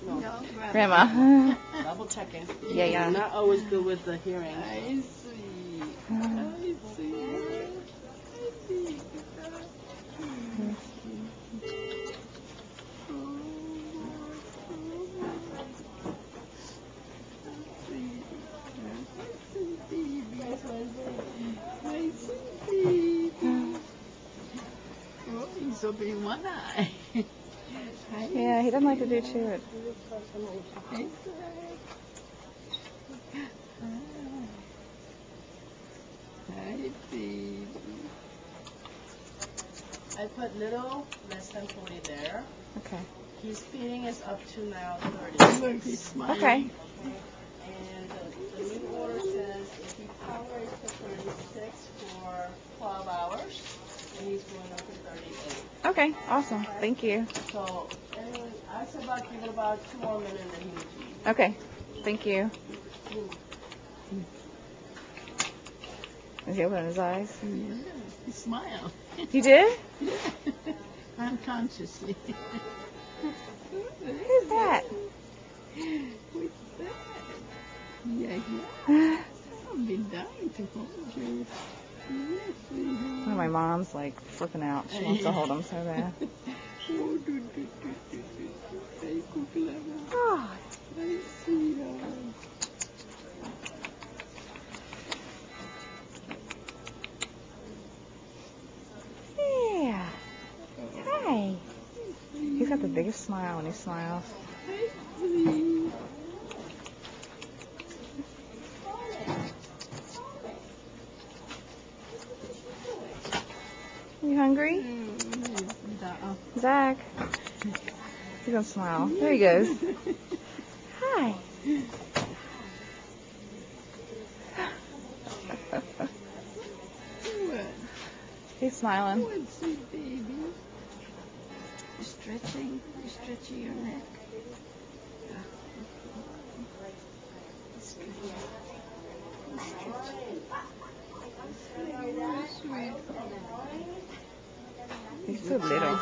No. No, Grandma. Double checking. Yeah, yeah. Not always good with the hearing. I see. I see. Oh, he's opening one eye. Yeah, he doesn't like to do chewing. I put little less than 40 there. Okay. His feeding is up to now 30. Okay. And the new order says if he tolerates the 36 for 12 hours, then he's going up to 38. Okay, awesome. Thank you. So, I said give it about 2 more minutes and then he will eat. Okay, thank you. Is he opening his eyes? Yeah, he smiled. You did? Yeah. Unconsciously. Who's that? Who's that? Yeah. I've been dying to hold you. Yes, One of my mom's like flipping out. She wants to hold him so bad. Oh. I see. Yeah. Hi. He's got the biggest smile when he smiles. You hungry? Zach. He's gonna smile. There he goes. Hi. He's smiling. What's it, baby? You're stretching your neck. He's so little.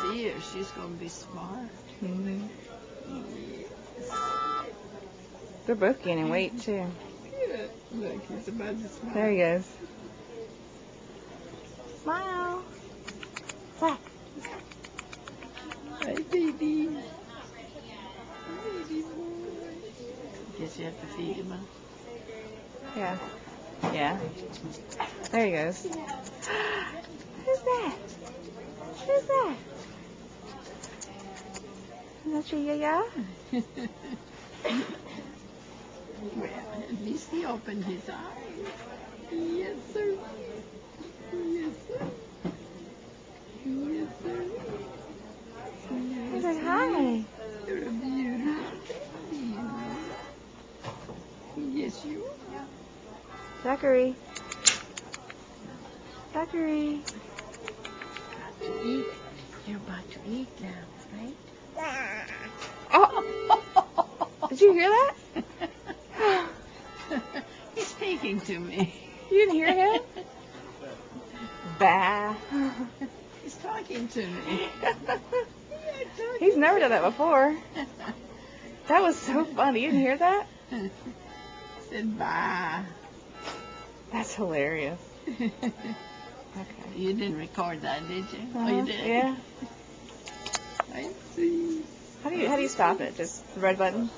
She's gonna be smart. Mm-hmm. Yes. They're both gaining weight too. Yeah. Look, he's about to smile. There he goes. Smile. Zach. Hi, baby. Baby boy. Guess you have to feed him, huh? Yeah. Yeah. There he goes. Who's that? Who's that? Is that your yaya? Well, at least he opened his eyes. Yes, sir. Yes, sir. Yes, sir. He's like, hi. You're a beautiful baby. Yes, you are. Zachary. Zachary. About to eat. You're about to eat now, right? Oh! Did you hear that? He's speaking to me. You didn't hear him? Bah. He's talking to me. He's never done that before. That was so funny. You didn't hear that? Said bye. That's hilarious. Okay. You didn't record that, did you? Uh-huh. Oh, you did? Yeah. I see. How do you stop it? Just the red button?